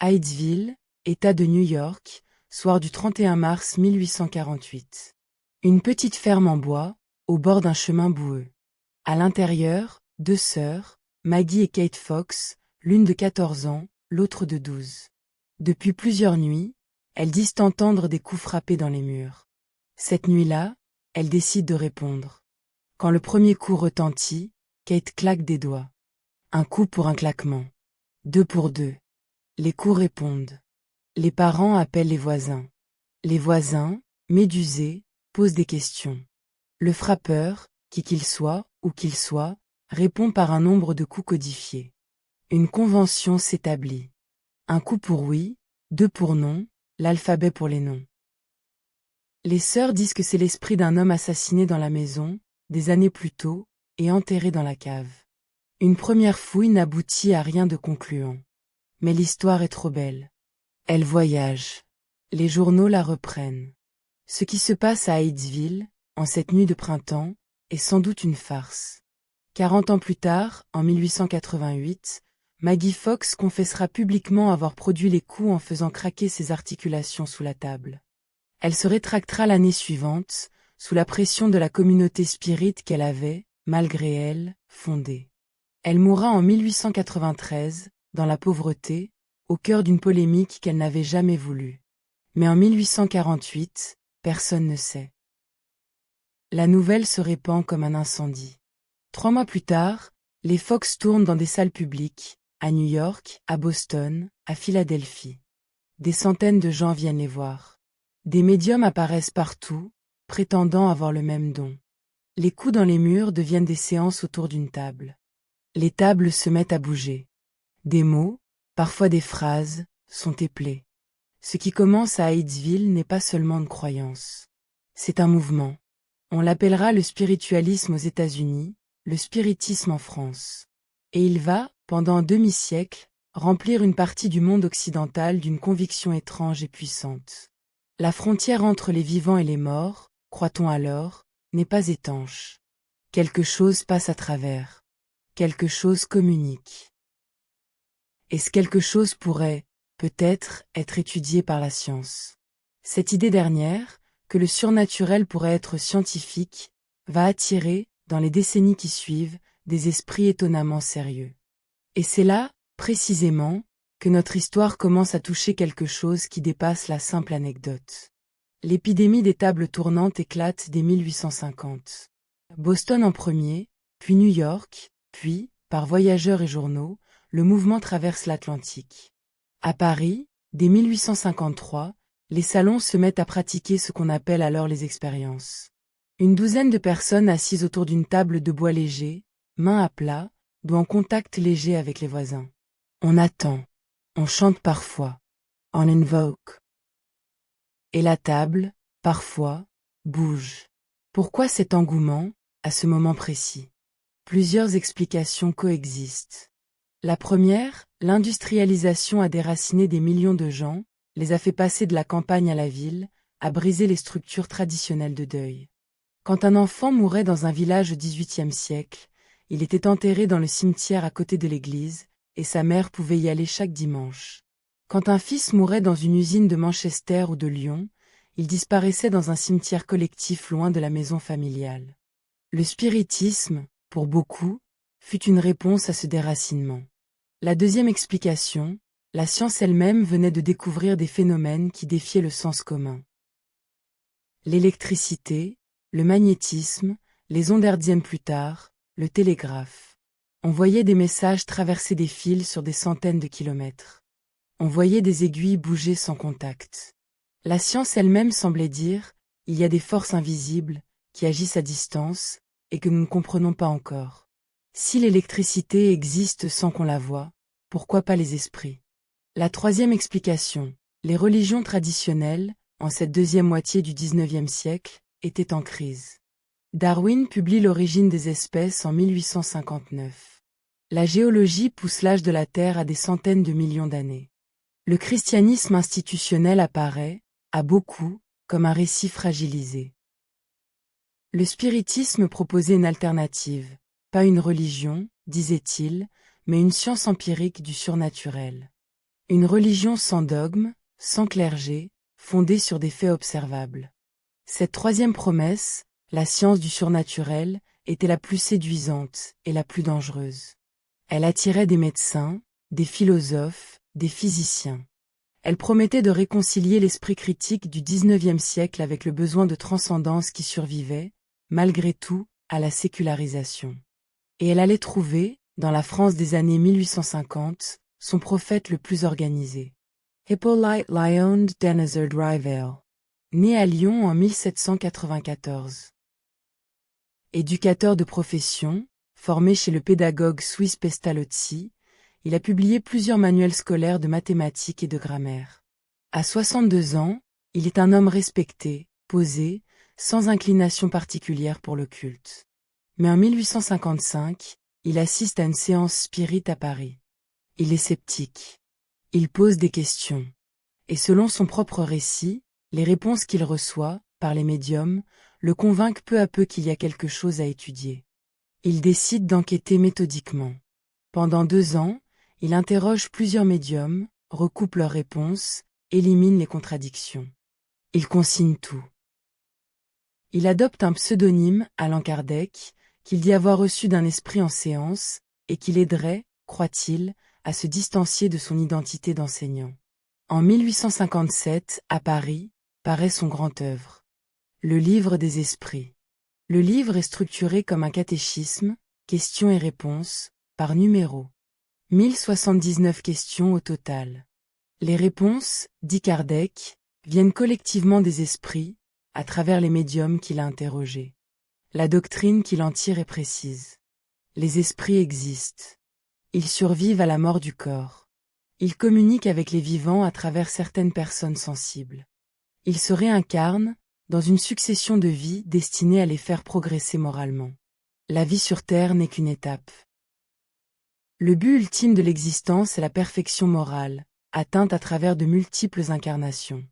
Hydesville, État de New York, soir du 31 mars 1848. Une petite ferme en bois, au bord d'un chemin boueux. À l'intérieur, deux sœurs, Maggie et Kate Fox, l'une de 14 ans, l'autre de 12. Depuis plusieurs nuits, elles disent entendre des coups frappés dans les murs. Cette nuit-là, elles décident de répondre. Quand le premier coup retentit, Kate claque des doigts. Un coup pour un claquement. Deux pour deux. Les coups répondent. Les parents appellent les voisins. Les voisins, médusés, posent des questions. Le frappeur, qui qu'il soit, où qu'il soit, répond par un nombre de coups codifiés. Une convention s'établit. Un coup pour oui, deux pour non, l'alphabet pour les noms. Les sœurs disent que c'est l'esprit d'un homme assassiné dans la maison, des années plus tôt, et enterré dans la cave. Une première fouille n'aboutit à rien de concluant. Mais l'histoire est trop belle. Elle voyage. Les journaux la reprennent. Ce qui se passe à Hydesville, en cette nuit de printemps, est sans doute une farce. 40 ans plus tard, en 1888, Maggie Fox confessera publiquement avoir produit les coups en faisant craquer ses articulations sous la table. Elle se rétractera l'année suivante, sous la pression de la communauté spirite qu'elle avait, malgré elle, fondée. Elle mourra en 1893, dans la pauvreté, au cœur d'une polémique qu'elle n'avait jamais voulu. Mais en 1848, personne ne sait. La nouvelle se répand comme un incendie. 3 mois plus tard, les Fox tournent dans des salles publiques, à New York, à Boston, à Philadelphie. Des centaines de gens viennent les voir. Des médiums apparaissent partout, prétendant avoir le même don. Les coups dans les murs deviennent des séances autour d'une table. Les tables se mettent à bouger. Des mots, parfois des phrases, sont éplés. Ce qui commence à Hydesville n'est pas seulement une croyance. C'est un mouvement. On l'appellera le spiritualisme aux États-Unis, le spiritisme en France. Et il va, pendant un demi-siècle, remplir une partie du monde occidental d'une conviction étrange et puissante. La frontière entre les vivants et les morts, croit-on alors, n'est pas étanche. Quelque chose passe à travers. Quelque chose communique. Et ce quelque chose pourrait, peut-être, être étudié par la science. Cette idée dernière, que le surnaturel pourrait être scientifique, va attirer, dans les décennies qui suivent, des esprits étonnamment sérieux. Et c'est là, précisément, que notre histoire commence à toucher quelque chose qui dépasse la simple anecdote. L'épidémie des tables tournantes éclate dès 1850. Boston en premier, puis New York, puis, par voyageurs et journaux, le mouvement traverse l'Atlantique. À Paris, dès 1853, les salons se mettent à pratiquer ce qu'on appelle alors les expériences. Une douzaine de personnes assises autour d'une table de bois léger, mains à plat, ou en contact léger avec les voisins. On attend. On chante parfois. On invoque. Et la table, parfois, bouge. Pourquoi cet engouement, à ce moment précis? Plusieurs explications coexistent. La première, l'industrialisation a déraciné des millions de gens, les a fait passer de la campagne à la ville, a brisé les structures traditionnelles de deuil. Quand un enfant mourait dans un village au XVIIIe siècle, il était enterré dans le cimetière à côté de l'église, et sa mère pouvait y aller chaque dimanche. Quand un fils mourait dans une usine de Manchester ou de Lyon, il disparaissait dans un cimetière collectif loin de la maison familiale. Le spiritisme, pour beaucoup, fut une réponse à ce déracinement. La deuxième explication, la science elle-même venait de découvrir des phénomènes qui défiaient le sens commun. L'électricité, le magnétisme, les ondes hertziennes plus tard, le télégraphe. On voyait des messages traverser des fils sur des centaines de kilomètres. On voyait des aiguilles bouger sans contact. La science elle-même semblait dire, il y a des forces invisibles, qui agissent à distance, et que nous ne comprenons pas encore. Si l'électricité existe sans qu'on la voie, pourquoi pas les esprits? La troisième explication, les religions traditionnelles, en cette deuxième moitié du XIXe siècle, étaient en crise. Darwin publie L'origine des espèces en 1859. La géologie pousse l'âge de la Terre à des centaines de millions d'années. Le christianisme institutionnel apparaît, à beaucoup, comme un récit fragilisé. Le spiritisme proposait une alternative, pas une religion, disait-il, mais une science empirique du surnaturel. Une religion sans dogme, sans clergé, fondée sur des faits observables. Cette troisième promesse, la science du surnaturel, était la plus séduisante et la plus dangereuse. Elle attirait des médecins, des philosophes, des physiciens. Elle promettait de réconcilier l'esprit critique du XIXe siècle avec le besoin de transcendance qui survivait, malgré tout, à la sécularisation. Et elle allait trouver, dans la France des années 1850, son prophète le plus organisé. Hippolyte Léon Denezer Rivel, né à Lyon en 1794. Éducateur de profession, formé chez le pédagogue suisse Pestalozzi, il a publié plusieurs manuels scolaires de mathématiques et de grammaire. À 62 ans, il est un homme respecté, posé, sans inclination particulière pour le culte. Mais en 1855, il assiste à une séance spirit à Paris. Il est sceptique. Il pose des questions. Et selon son propre récit, les réponses qu'il reçoit, par les médiums, le convainquent peu à peu qu'il y a quelque chose à étudier. Il décide d'enquêter méthodiquement. Pendant 2 ans, il interroge plusieurs médiums, recoupe leurs réponses, élimine les contradictions. Il consigne tout. Il adopte un pseudonyme, Allan Kardec, qu'il dit avoir reçu d'un esprit en séance, et qui l'aiderait, croit-il, à se distancier de son identité d'enseignant. En 1857, à Paris, paraît son grand œuvre. Le livre des esprits. Le livre est structuré comme un catéchisme, questions et réponses, par numéro. 1079 questions au total. Les réponses, dit Kardec, viennent collectivement des esprits, à travers les médiums qu'il a interrogés. La doctrine qu'il en tire est précise. Les esprits existent. Ils survivent à la mort du corps. Ils communiquent avec les vivants à travers certaines personnes sensibles. Ils se réincarnent, dans une succession de vies destinées à les faire progresser moralement. La vie sur Terre n'est qu'une étape. Le but ultime de l'existence est la perfection morale, atteinte à travers de multiples incarnations.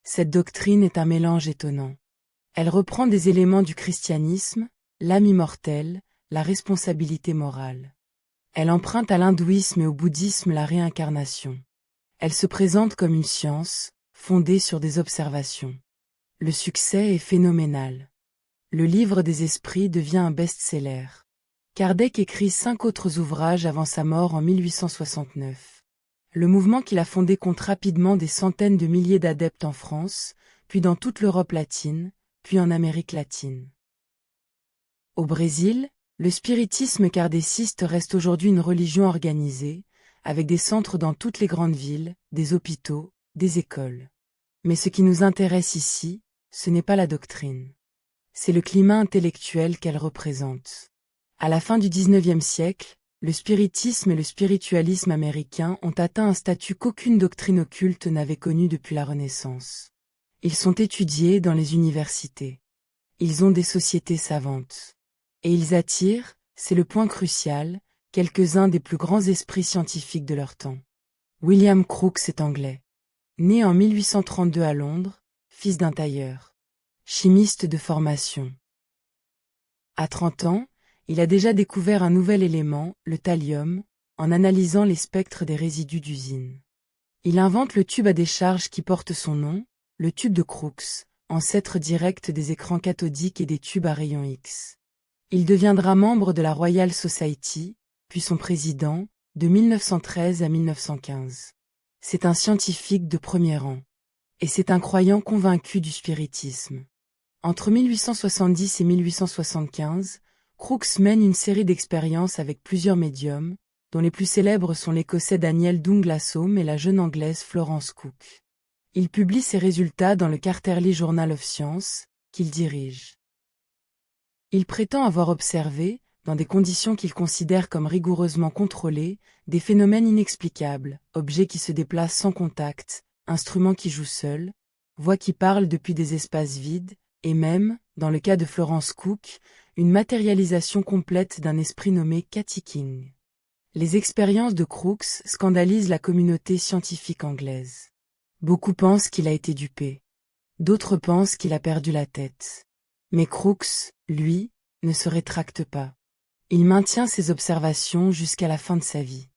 Cette doctrine est un mélange étonnant. Elle reprend des éléments du christianisme, l'âme immortelle, la responsabilité morale. Elle emprunte à l'hindouisme et au bouddhisme la réincarnation. Elle se présente comme une science, fondée sur des observations. Le succès est phénoménal. Le livre des esprits devient un best-seller. Kardec écrit 5 autres ouvrages avant sa mort en 1869. Le mouvement qu'il a fondé compte rapidement des centaines de milliers d'adeptes en France, puis dans toute l'Europe latine, puis en Amérique latine. Au Brésil, le spiritisme kardéciste reste aujourd'hui une religion organisée, avec des centres dans toutes les grandes villes, des hôpitaux, des écoles. Mais ce qui nous intéresse ici, ce n'est pas la doctrine. C'est le climat intellectuel qu'elle représente. À la fin du XIXe siècle, le spiritisme et le spiritualisme américain ont atteint un statut qu'aucune doctrine occulte n'avait connu depuis la Renaissance. Ils sont étudiés dans les universités. Ils ont des sociétés savantes. Et ils attirent, c'est le point crucial, quelques-uns des plus grands esprits scientifiques de leur temps. William Crookes est anglais. Né en 1832 à Londres, fils d'un tailleur. Chimiste de formation. À 30 ans, il a déjà découvert un nouvel élément, le thallium, en analysant les spectres des résidus d'usine. Il invente le tube à décharge qui porte son nom, le tube de Crookes, ancêtre direct des écrans cathodiques et des tubes à rayons X. Il deviendra membre de la Royal Society, puis son président, de 1913 à 1915. C'est un scientifique de premier rang. Et c'est un croyant convaincu du spiritisme. Entre 1870 et 1875, Crookes mène une série d'expériences avec plusieurs médiums, dont les plus célèbres sont l'Écossais Daniel Douglas Home et la jeune Anglaise Florence Cook. Il publie ses résultats dans le Quarterly Journal of Science, qu'il dirige. Il prétend avoir observé, dans des conditions qu'il considère comme rigoureusement contrôlées, des phénomènes inexplicables, objets qui se déplacent sans contact, instruments qui jouent seuls, voix qui parlent depuis des espaces vides, et même, dans le cas de Florence Cook, une matérialisation complète d'un esprit nommé Cathy King. Les expériences de Crookes scandalisent la communauté scientifique anglaise. Beaucoup pensent qu'il a été dupé. D'autres pensent qu'il a perdu la tête. Mais Crookes, lui, ne se rétracte pas. Il maintient ses observations jusqu'à la fin de sa vie.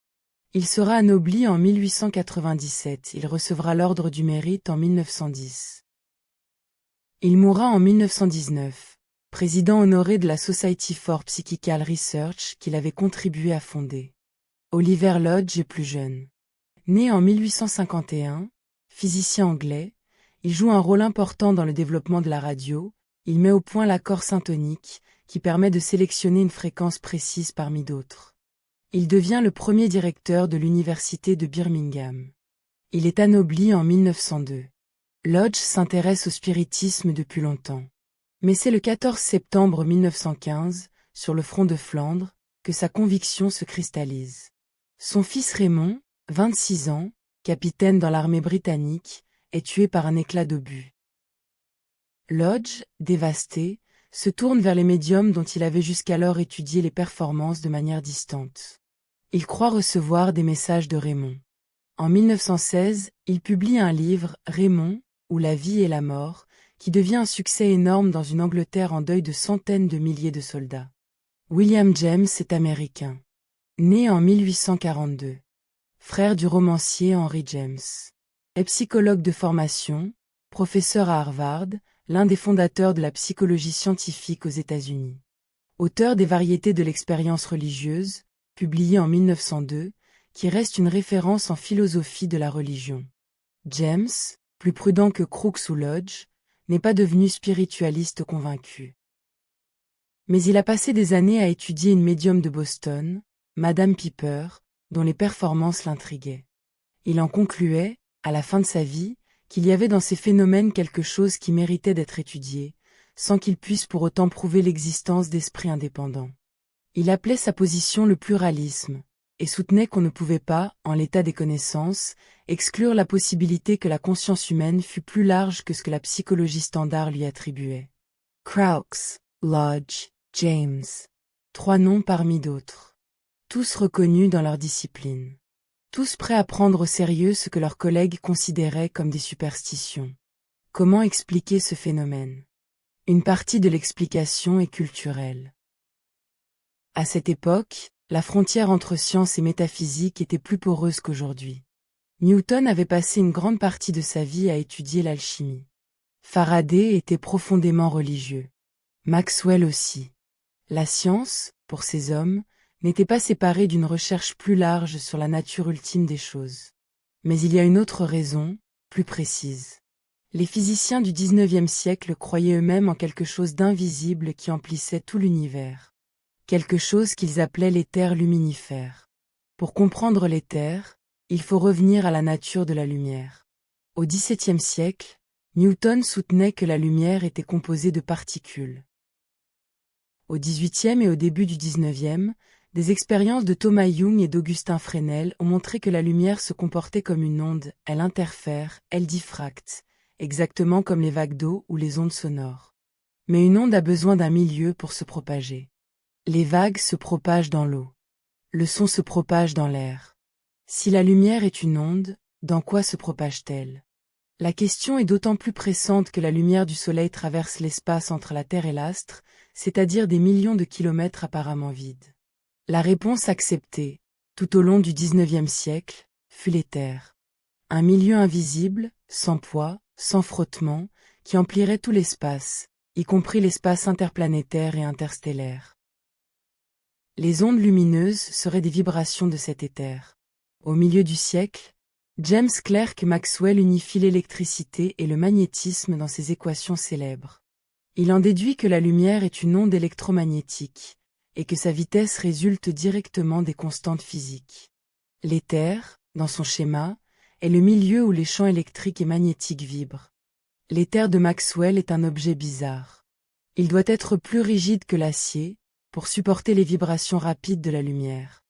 Il sera anobli en 1897, il recevra l'Ordre du Mérite en 1910. Il mourra en 1919, président honoré de la Society for Psychical Research qu'il avait contribué à fonder. Oliver Lodge est plus jeune. Né en 1851, physicien anglais, il joue un rôle important dans le développement de la radio, il met au point l'accord syntonique, qui permet de sélectionner une fréquence précise parmi d'autres. Il devient le premier directeur de l'université de Birmingham. Il est anobli en 1902. Lodge s'intéresse au spiritisme depuis longtemps. Mais c'est le 14 septembre 1915, sur le front de Flandre, que sa conviction se cristallise. Son fils Raymond, 26 ans, capitaine dans l'armée britannique, est tué par un éclat d'obus. Lodge, dévasté, se tourne vers les médiums dont il avait jusqu'alors étudié les performances de manière distante. Il croit recevoir des messages de Raymond. En 1916, il publie un livre, Raymond, ou La vie et la mort, qui devient un succès énorme dans une Angleterre en deuil de centaines de milliers de soldats. William James est américain. Né en 1842. Frère du romancier Henry James. Est psychologue de formation, professeur à Harvard, l'un des fondateurs de la psychologie scientifique aux États-Unis. Auteur des Variétés de l'expérience religieuse, publié en 1902, qui reste une référence en philosophie de la religion. James, plus prudent que Crookes ou Lodge, n'est pas devenu spiritualiste convaincu. Mais il a passé des années à étudier une médium de Boston, Madame Piper, dont les performances l'intriguaient. Il en concluait, à la fin de sa vie, qu'il y avait dans ces phénomènes quelque chose qui méritait d'être étudié, sans qu'il puisse pour autant prouver l'existence d'esprits indépendants. Il appelait sa position le pluralisme, et soutenait qu'on ne pouvait pas, en l'état des connaissances, exclure la possibilité que la conscience humaine fût plus large que ce que la psychologie standard lui attribuait. Crookes, Lodge, James. 3 noms parmi d'autres. Tous reconnus dans leur discipline. Tous prêts à prendre au sérieux ce que leurs collègues considéraient comme des superstitions. Comment expliquer ce phénomène? Une partie de l'explication est culturelle. À cette époque, la frontière entre science et métaphysique était plus poreuse qu'aujourd'hui. Newton avait passé une grande partie de sa vie à étudier l'alchimie. Faraday était profondément religieux. Maxwell aussi. La science, pour ces hommes, n'était pas séparée d'une recherche plus large sur la nature ultime des choses. Mais il y a une autre raison, plus précise. Les physiciens du XIXe siècle croyaient eux-mêmes en quelque chose d'invisible qui emplissait tout l'univers. Quelque chose qu'ils appelaient l'éther luminifère. Pour comprendre l'éther, il faut revenir à la nature de la lumière. Au XVIIe siècle, Newton soutenait que la lumière était composée de particules. Au XVIIIe et au début du XIXe, des expériences de Thomas Young et d'Augustin Fresnel ont montré que la lumière se comportait comme une onde, elle interfère, elle diffracte, exactement comme les vagues d'eau ou les ondes sonores. Mais une onde a besoin d'un milieu pour se propager. Les vagues se propagent dans l'eau. Le son se propage dans l'air. Si la lumière est une onde, dans quoi se propage-t-elle? La question est d'autant plus pressante que la lumière du soleil traverse l'espace entre la Terre et l'astre, c'est-à-dire des millions de kilomètres apparemment vides. La réponse acceptée, tout au long du XIXe siècle, fut l'éther. Un milieu invisible, sans poids, sans frottement, qui emplirait tout l'espace, y compris l'espace interplanétaire et interstellaire. Les ondes lumineuses seraient des vibrations de cet éther. Au milieu du siècle, James Clerk Maxwell unifie l'électricité et le magnétisme dans ses équations célèbres. Il en déduit que la lumière est une onde électromagnétique, et que sa vitesse résulte directement des constantes physiques. L'éther, dans son schéma, est le milieu où les champs électriques et magnétiques vibrent. L'éther de Maxwell est un objet bizarre. Il doit être plus rigide que l'acier, pour supporter les vibrations rapides de la lumière.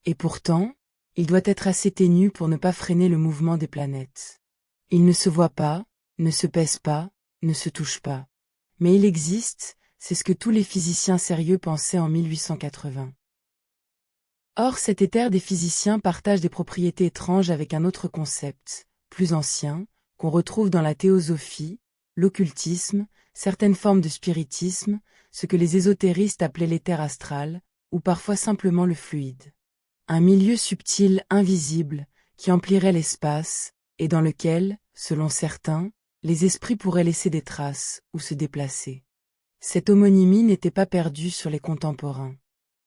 Et pourtant, il doit être assez ténu pour ne pas freiner le mouvement des planètes. Il ne se voit pas, ne se pèse pas, ne se touche pas. Mais il existe, c'est ce que tous les physiciens sérieux pensaient en 1880. Or cet éther des physiciens partage des propriétés étranges avec un autre concept, plus ancien, qu'on retrouve dans la théosophie, l'occultisme, certaines formes de spiritisme, ce que les ésotéristes appelaient l'éther astral, ou parfois simplement le fluide. un milieu subtil, invisible, qui emplirait l'espace, et dans lequel, selon certains, les esprits pourraient laisser des traces, ou se déplacer. Cette homonymie n'était pas perdue sur les contemporains.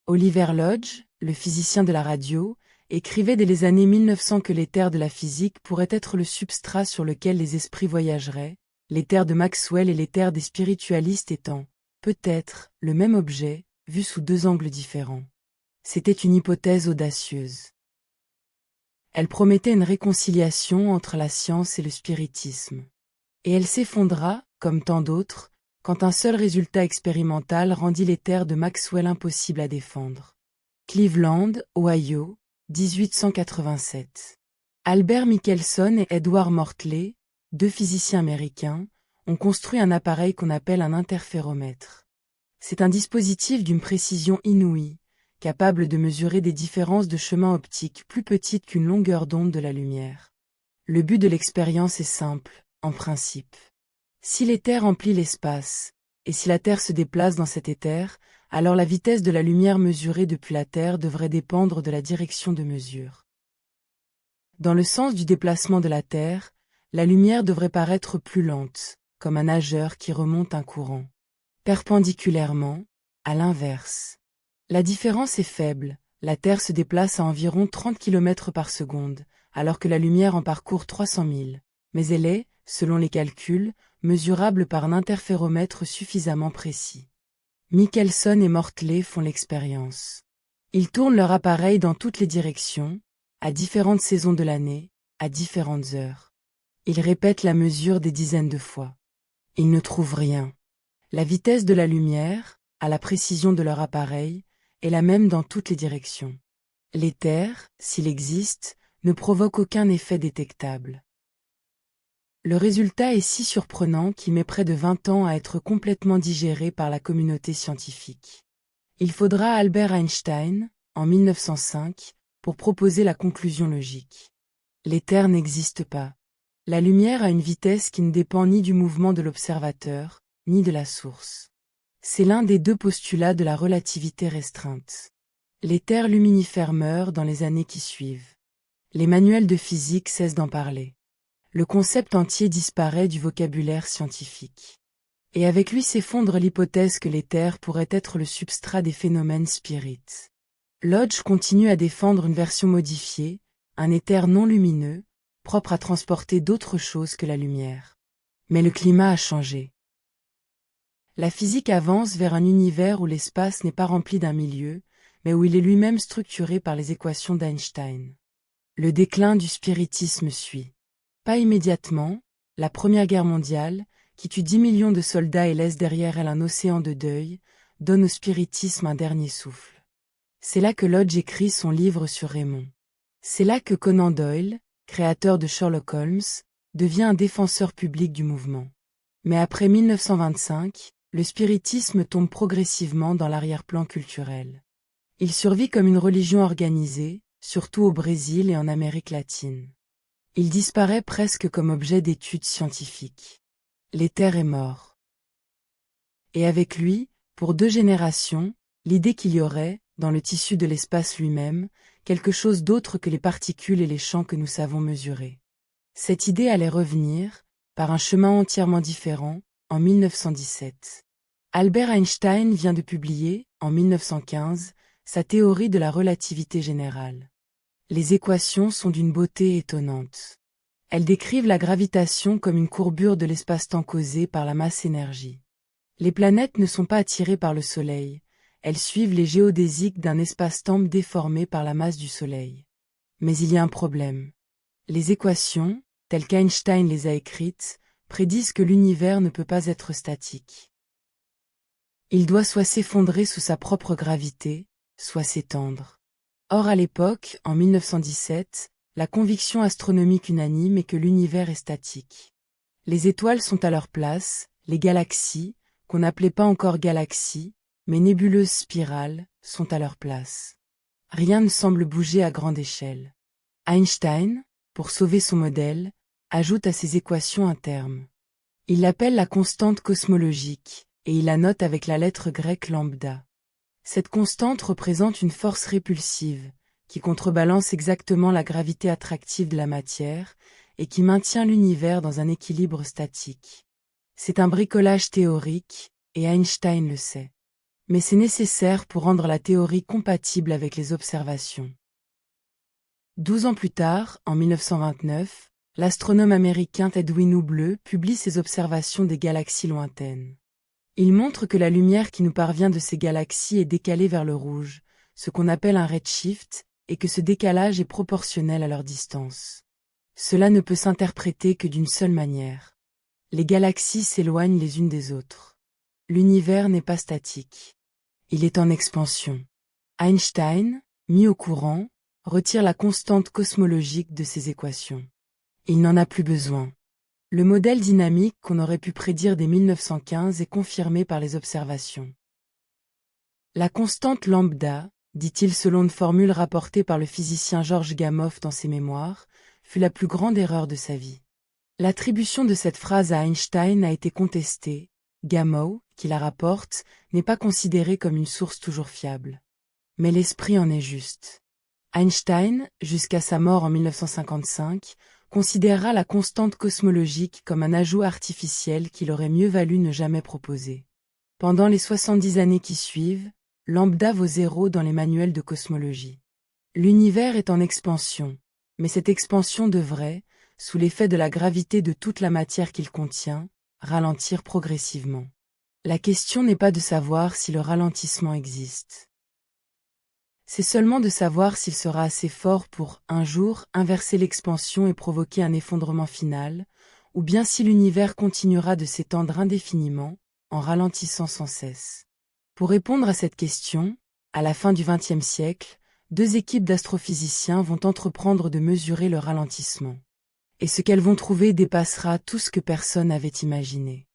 Oliver Lodge, le physicien de la radio, écrivait dès les années 1900 que l'éther de la physique pourrait être le substrat sur lequel les esprits voyageraient, l'éther de Maxwell et l'éther des spiritualistes étant, peut-être, le même objet, vu sous deux angles différents. C'était une hypothèse audacieuse. Elle promettait une réconciliation entre la science et le spiritisme. Et elle s'effondra, comme tant d'autres, quand un seul résultat expérimental rendit l'éther de Maxwell impossible à défendre. Cleveland, Ohio, 1887. Albert Michelson et Edward Mortley, deux physiciens américains, ont construit un appareil qu'on appelle un interféromètre. C'est un dispositif d'une précision inouïe, capable de mesurer des différences de chemin optique plus petites qu'une longueur d'onde de la lumière. Le but de l'expérience est simple, en principe. Si l'éther emplit l'espace, et si la Terre se déplace dans cet éther, alors la vitesse de la lumière mesurée depuis la Terre devrait dépendre de la direction de mesure. Dans le sens du déplacement de la Terre, la lumière devrait paraître plus lente, comme un nageur qui remonte un courant. Perpendiculairement, à l'inverse. La différence est faible, la Terre se déplace à environ 30 km par seconde, alors que la lumière en parcourt 300 000, mais elle est, selon les calculs, mesurable par un interféromètre suffisamment précis. Michelson et Mortley font l'expérience. Ils tournent leur appareil dans toutes les directions, à différentes saisons de l'année, à différentes heures. Ils répètent la mesure des dizaines de fois. Ils ne trouvent rien. La vitesse de la lumière, à la précision de leur appareil, est la même dans toutes les directions. L'éther, s'il existe, ne provoque aucun effet détectable. Le résultat est si surprenant qu'il met près de 20 ans à être complètement digéré par la communauté scientifique. Il faudra Albert Einstein, en 1905, pour proposer la conclusion logique. L'éther n'existe pas. La lumière a une vitesse qui ne dépend ni du mouvement de l'observateur, ni de la source. C'est l'un des deux postulats de la relativité restreinte. L'éther luminifère meurt dans les années qui suivent. Les manuels de physique cessent d'en parler. Le concept entier disparaît du vocabulaire scientifique. Et avec lui s'effondre l'hypothèse que l'éther pourrait être le substrat des phénomènes spirites. Lodge continue à défendre une version modifiée, un éther non lumineux, propre à transporter d'autres choses que la lumière. Mais le climat a changé. La physique avance vers un univers où l'espace n'est pas rempli d'un milieu, mais où il est lui-même structuré par les équations d'Einstein. Le déclin du spiritisme suit. Pas immédiatement, la Première Guerre mondiale, qui tue 10 millions de soldats et laisse derrière elle un océan de deuil, donne au spiritisme un dernier souffle. C'est là que Lodge écrit son livre sur Raymond. C'est là que Conan Doyle, créateur de Sherlock Holmes, devient un défenseur public du mouvement. Mais après 1925, le spiritisme tombe progressivement dans l'arrière-plan culturel. Il survit comme une religion organisée, surtout au Brésil et en Amérique latine. Il disparaît presque comme objet d'étude scientifique. L'éther est mort. Et avec lui, pour 2 générations, l'idée qu'il y aurait, dans le tissu de l'espace lui-même, quelque chose d'autre que les particules et les champs que nous savons mesurer. Cette idée allait revenir, par un chemin entièrement différent, en 1917. Albert Einstein vient de publier, en 1915, sa théorie de la relativité générale. Les équations sont d'une beauté étonnante. Elles décrivent la gravitation comme une courbure de l'espace-temps causée par la masse-énergie. Les planètes ne sont pas attirées par le Soleil, elles suivent les géodésiques d'un espace-temps déformé par la masse du Soleil. Mais il y a un problème. Les équations, telles qu'Einstein les a écrites, prédisent que l'univers ne peut pas être statique. Il doit soit s'effondrer sous sa propre gravité, soit s'étendre. Or à l'époque, en 1917, la conviction astronomique unanime est que l'univers est statique. Les étoiles sont à leur place, les galaxies, qu'on n'appelait pas encore galaxies, mais nébuleuses spirales, sont à leur place. Rien ne semble bouger à grande échelle. Einstein, pour sauver son modèle, ajoute à ses équations un terme. Il l'appelle la constante cosmologique, et il la note avec la lettre grecque lambda. Cette constante représente une force répulsive, qui contrebalance exactement la gravité attractive de la matière et qui maintient l'univers dans un équilibre statique. C'est un bricolage théorique, et Einstein le sait. Mais c'est nécessaire pour rendre la théorie compatible avec les observations. 12 ans plus tard, en 1929, l'astronome américain Edwin Hubble publie ses observations des galaxies lointaines. Il montre que la lumière qui nous parvient de ces galaxies est décalée vers le rouge, ce qu'on appelle un redshift, et que ce décalage est proportionnel à leur distance. Cela ne peut s'interpréter que d'une seule manière. Les galaxies s'éloignent les unes des autres. L'univers n'est pas statique. Il est en expansion. Einstein, mis au courant, retire la constante cosmologique de ces équations. Il n'en a plus besoin. Le modèle dynamique qu'on aurait pu prédire dès 1915 est confirmé par les observations. La constante lambda, dit-il selon une formule rapportée par le physicien Georges Gamow dans ses mémoires, fut la plus grande erreur de sa vie. L'attribution de cette phrase à Einstein a été contestée. Gamow, qui la rapporte, n'est pas considéré comme une source toujours fiable. Mais l'esprit en est juste. Einstein, jusqu'à sa mort en 1955, considérera la constante cosmologique comme un ajout artificiel qu'il aurait mieux valu ne jamais proposer. Pendant les 70 années qui suivent, lambda vaut 0 dans les manuels de cosmologie. L'univers est en expansion, mais cette expansion devrait, sous l'effet de la gravité de toute la matière qu'il contient, ralentir progressivement. La question n'est pas de savoir si le ralentissement existe. C'est seulement de savoir s'il sera assez fort pour, un jour, inverser l'expansion et provoquer un effondrement final, ou bien si l'univers continuera de s'étendre indéfiniment, en ralentissant sans cesse. Pour répondre à cette question, à la fin du XXe siècle, 2 équipes d'astrophysiciens vont entreprendre de mesurer le ralentissement. Et ce qu'elles vont trouver dépassera tout ce que personne n'avait imaginé.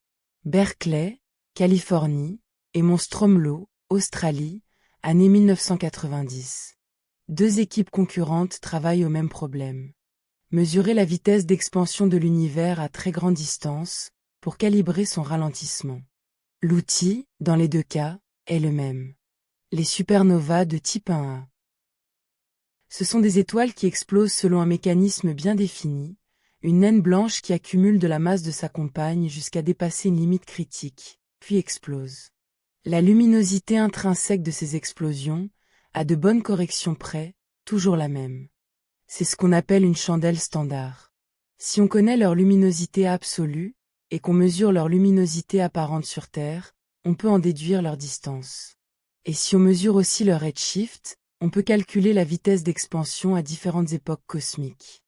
Berkeley, Californie, et Mont Stromlo, Australie, année 1990. 2 équipes concurrentes travaillent au même problème. Mesurer la vitesse d'expansion de l'univers à très grande distance, pour calibrer son ralentissement. L'outil, dans les 2 cas, est le même. Les supernovas de type 1A. Ce sont des étoiles qui explosent selon un mécanisme bien défini, une naine blanche qui accumule de la masse de sa compagne jusqu'à dépasser une limite critique, puis explose. La luminosité intrinsèque de ces explosions, à de bonnes corrections près, toujours la même. C'est ce qu'on appelle une chandelle standard. Si on connaît leur luminosité absolue, et qu'on mesure leur luminosité apparente sur Terre, on peut en déduire leur distance. Et si on mesure aussi leur redshift, on peut calculer la vitesse d'expansion à différentes époques cosmiques.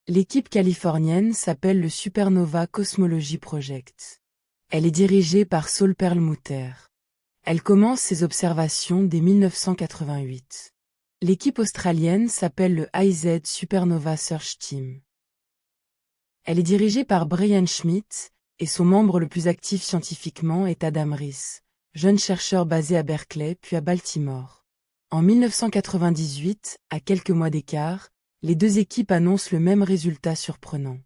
L'équipe californienne s'appelle le Supernova Cosmology Project. Elle est dirigée par Saul Perlmutter. Elle commence ses observations dès 1988. L'équipe australienne s'appelle le IZ Supernova Search Team. Elle est dirigée par Brian Schmidt, et son membre le plus actif scientifiquement est Adam Riess, jeune chercheur basé à Berkeley puis à Baltimore. En 1998, à quelques mois d'écart, les 2 équipes annoncent le même résultat surprenant.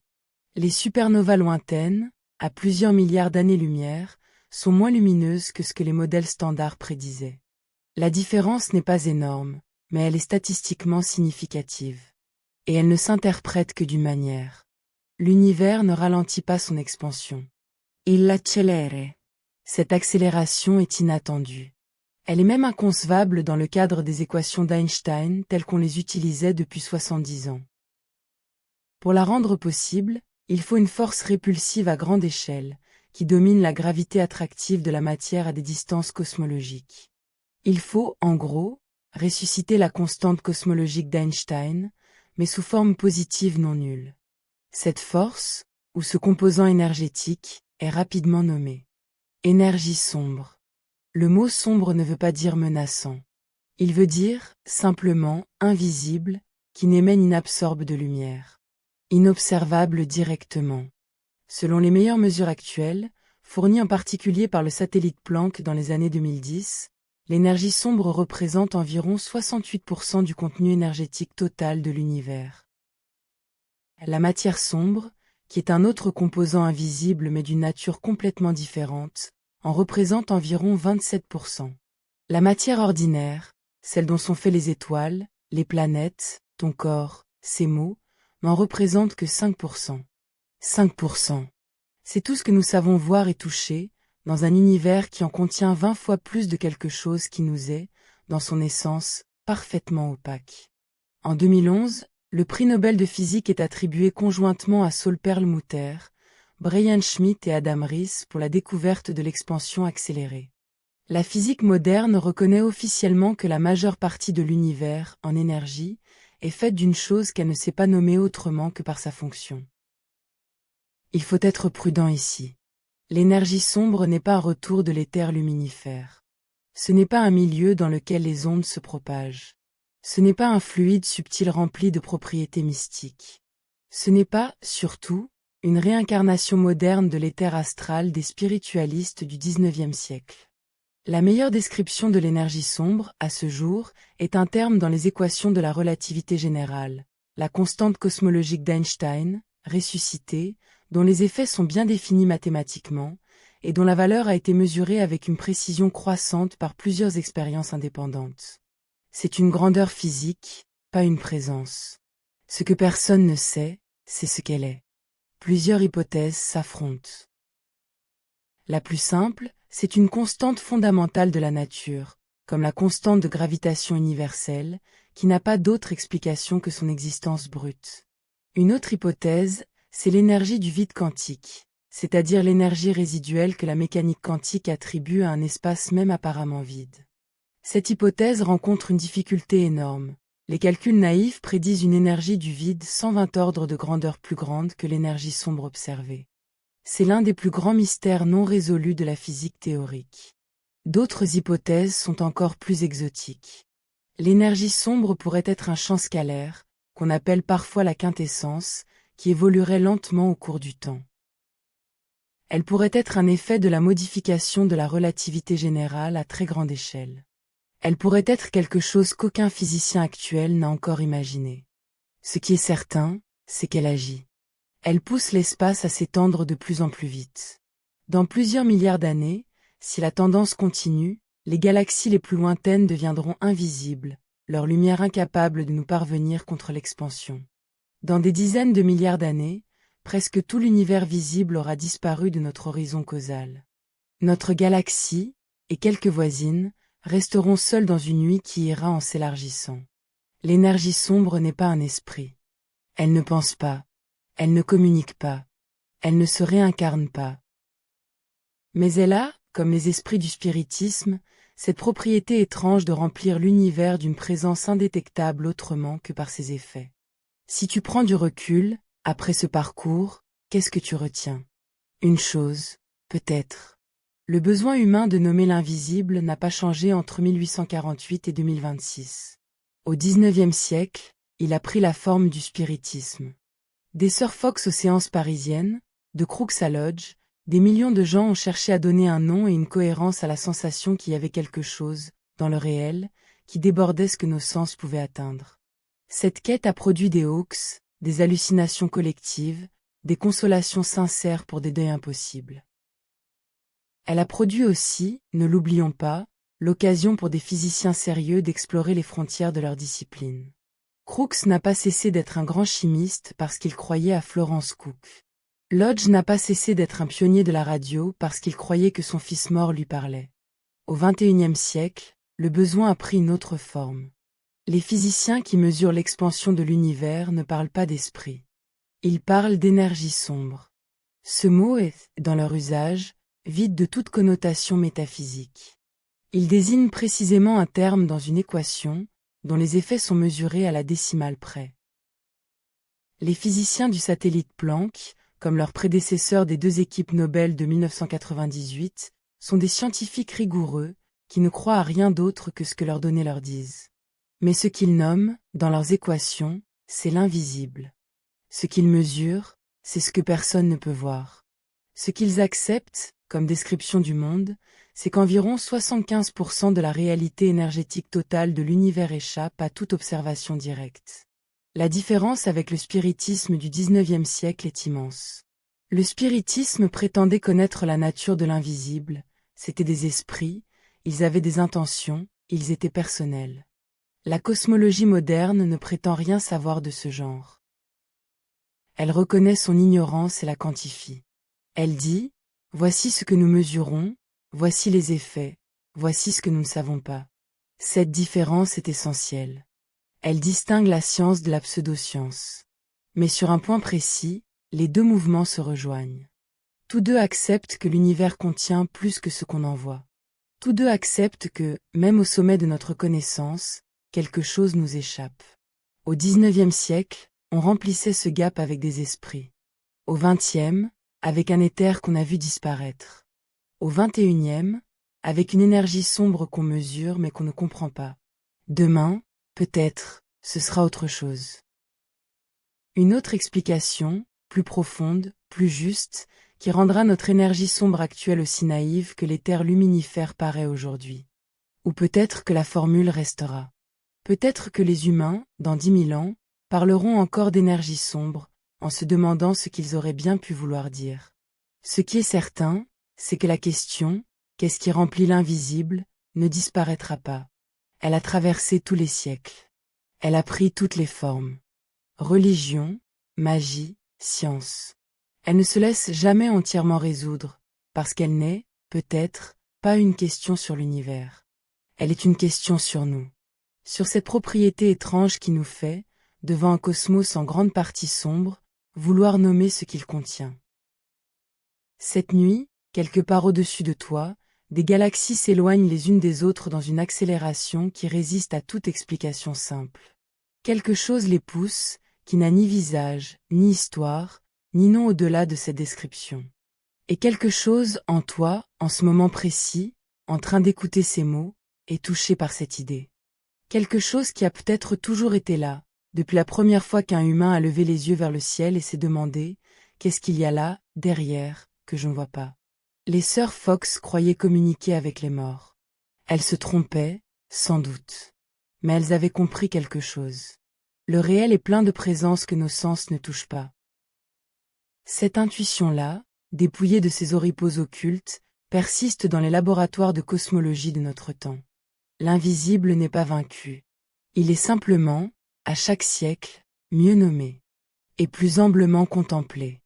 Les supernovas lointaines, à plusieurs milliards d'années-lumière, sont moins lumineuses que ce que les modèles standards prédisaient. La différence n'est pas énorme, mais elle est statistiquement significative. Et elle ne s'interprète que d'une manière. L'univers ne ralentit pas son expansion. Il l'accélère. Cette accélération est inattendue. Elle est même inconcevable dans le cadre des équations d'Einstein telles qu'on les utilisait depuis 70 ans. Pour la rendre possible, il faut une force répulsive à grande échelle, qui domine la gravité attractive de la matière à des distances cosmologiques. Il faut, en gros, ressusciter la constante cosmologique d'Einstein, mais sous forme positive non nulle. Cette force, ou ce composant énergétique, est rapidement nommé énergie sombre. Le mot sombre ne veut pas dire menaçant. Il veut dire, simplement, invisible, qui n'émet ni n'absorbe de lumière. Inobservable directement. Selon les meilleures mesures actuelles, fournies en particulier par le satellite Planck dans les années 2010, l'énergie sombre représente environ 68% du contenu énergétique total de l'univers. La matière sombre, qui est un autre composant invisible mais d'une nature complètement différente, en représente environ 27%. La matière ordinaire, celle dont sont faites les étoiles, les planètes, ton corps, ces mots, n'en représentent que 5%. 5%. C'est tout ce que nous savons voir et toucher, dans un univers qui en contient 20 fois plus de quelque chose qui nous est, dans son essence, parfaitement opaque. En 2011, le prix Nobel de physique est attribué conjointement à Saul Perlmutter, Brian Schmidt et Adam Riess pour la découverte de l'expansion accélérée. La physique moderne reconnaît officiellement que la majeure partie de l'univers, en énergie, est faite d'une chose qu'elle ne sait pas nommer autrement que par sa fonction. Il faut être prudent ici. L'énergie sombre n'est pas un retour de l'éther luminifère. Ce n'est pas un milieu dans lequel les ondes se propagent. Ce n'est pas un fluide subtil rempli de propriétés mystiques. Ce n'est pas, surtout, une réincarnation moderne de l'éther astral des spiritualistes du XIXe siècle. La meilleure description de l'énergie sombre, à ce jour, est un terme dans les équations de la relativité générale, la constante cosmologique d'Einstein, ressuscitée, dont les effets sont bien définis mathématiquement, et dont la valeur a été mesurée avec une précision croissante par plusieurs expériences indépendantes. C'est une grandeur physique, pas une présence. Ce que personne ne sait, c'est ce qu'elle est. Plusieurs hypothèses s'affrontent. La plus simple, c'est une constante fondamentale de la nature, comme la constante de gravitation universelle, qui n'a pas d'autre explication que son existence brute. Une autre hypothèse, c'est l'énergie du vide quantique, c'est-à-dire l'énergie résiduelle que la mécanique quantique attribue à un espace même apparemment vide. Cette hypothèse rencontre une difficulté énorme. Les calculs naïfs prédisent une énergie du vide 120 ordres de grandeur plus grande que l'énergie sombre observée. C'est l'un des plus grands mystères non résolus de la physique théorique. D'autres hypothèses sont encore plus exotiques. L'énergie sombre pourrait être un champ scalaire, qu'on appelle parfois la quintessence, qui évoluerait lentement au cours du temps. Elle pourrait être un effet de la modification de la relativité générale à très grande échelle. Elle pourrait être quelque chose qu'aucun physicien actuel n'a encore imaginé. Ce qui est certain, c'est qu'elle agit. Elle pousse l'espace à s'étendre de plus en plus vite. Dans plusieurs milliards d'années, si la tendance continue, les galaxies les plus lointaines deviendront invisibles, leur lumière incapable de nous parvenir contre l'expansion. Dans des dizaines de milliards d'années, presque tout l'univers visible aura disparu de notre horizon causal. Notre galaxie, et quelques voisines, resteront seules dans une nuit qui ira en s'élargissant. L'énergie sombre n'est pas un esprit. Elle ne pense pas. Elle ne communique pas. Elle ne se réincarne pas. Mais elle a, comme les esprits du spiritisme, cette propriété étrange de remplir l'univers d'une présence indétectable autrement que par ses effets. Si tu prends du recul, après ce parcours, qu'est-ce que tu retiens? Une chose, peut-être. Le besoin humain de nommer l'invisible n'a pas changé entre 1848 et 2026. Au XIXe siècle, il a pris la forme du spiritisme. Des Sœurs Fox aux séances parisiennes, de Crookes à Lodge, des millions de gens ont cherché à donner un nom et une cohérence à la sensation qu'il y avait quelque chose, dans le réel, qui débordait ce que nos sens pouvaient atteindre. Cette quête a produit des hoax, des hallucinations collectives, des consolations sincères pour des deuils impossibles. Elle a produit aussi, ne l'oublions pas, l'occasion pour des physiciens sérieux d'explorer les frontières de leur discipline. Crookes n'a pas cessé d'être un grand chimiste parce qu'il croyait à Florence Cook. Lodge n'a pas cessé d'être un pionnier de la radio parce qu'il croyait que son fils mort lui parlait. Au XXIe siècle, le besoin a pris une autre forme. Les physiciens qui mesurent l'expansion de l'univers ne parlent pas d'esprit. Ils parlent d'énergie sombre. Ce mot est, dans leur usage, vide de toute connotation métaphysique. Il désigne précisément un terme dans une équation, dont les effets sont mesurés à la décimale près. Les physiciens du satellite Planck, comme leurs prédécesseurs des deux équipes Nobel de 1998, sont des scientifiques rigoureux, qui ne croient à rien d'autre que ce que leurs données leur disent. Mais ce qu'ils nomment, dans leurs équations, c'est l'invisible. Ce qu'ils mesurent, c'est ce que personne ne peut voir. Ce qu'ils acceptent, comme description du monde, c'est qu'environ 75% de la réalité énergétique totale de l'univers échappe à toute observation directe. La différence avec le spiritisme du XIXe siècle est immense. Le spiritisme prétendait connaître la nature de l'invisible, c'étaient des esprits, ils avaient des intentions, ils étaient personnels. La cosmologie moderne ne prétend rien savoir de ce genre. Elle reconnaît son ignorance et la quantifie. Elle dit, voici ce que nous mesurons, voici les effets, voici ce que nous ne savons pas. Cette différence est essentielle. Elle distingue la science de la pseudoscience. Mais sur un point précis, les deux mouvements se rejoignent. Tous deux acceptent que l'univers contient plus que ce qu'on en voit. Tous deux acceptent que, même au sommet de notre connaissance, quelque chose nous échappe. Au XIXe siècle, on remplissait ce gap avec des esprits. Au XXe, avec un éther qu'on a vu disparaître. Au XXIe, avec une énergie sombre qu'on mesure mais qu'on ne comprend pas. Demain, peut-être, ce sera autre chose. Une autre explication, plus profonde, plus juste, qui rendra notre énergie sombre actuelle aussi naïve que l'éther luminifère paraît aujourd'hui. Ou peut-être que la formule restera. Peut-être que les humains, dans 10 000 ans, parleront encore d'énergie sombre, en se demandant ce qu'ils auraient bien pu vouloir dire. Ce qui est certain, c'est que la question, qu'est-ce qui remplit l'invisible, ne disparaîtra pas. Elle a traversé tous les siècles. Elle a pris toutes les formes. Religion, magie, science. Elle ne se laisse jamais entièrement résoudre, parce qu'elle n'est, peut-être, pas une question sur l'univers. Elle est une question sur nous. Sur cette propriété étrange qui nous fait, devant un cosmos en grande partie sombre, vouloir nommer ce qu'il contient. Cette nuit, quelque part au-dessus de toi, des galaxies s'éloignent les unes des autres dans une accélération qui résiste à toute explication simple. Quelque chose les pousse, qui n'a ni visage, ni histoire, ni nom au-delà de cette description. Et quelque chose, en toi, en ce moment précis, en train d'écouter ces mots, est touché par cette idée. Quelque chose qui a peut-être toujours été là, depuis la première fois qu'un humain a levé les yeux vers le ciel et s'est demandé « Qu'est-ce qu'il y a là, derrière, que je ne vois pas ?» Les sœurs Fox croyaient communiquer avec les morts. Elles se trompaient, sans doute. Mais elles avaient compris quelque chose. Le réel est plein de présences que nos sens ne touchent pas. Cette intuition-là, dépouillée de ses oripeaux occultes, persiste dans les laboratoires de cosmologie de notre temps. L'invisible n'est pas vaincu. Il est simplement, à chaque siècle, mieux nommé, et plus humblement contemplé.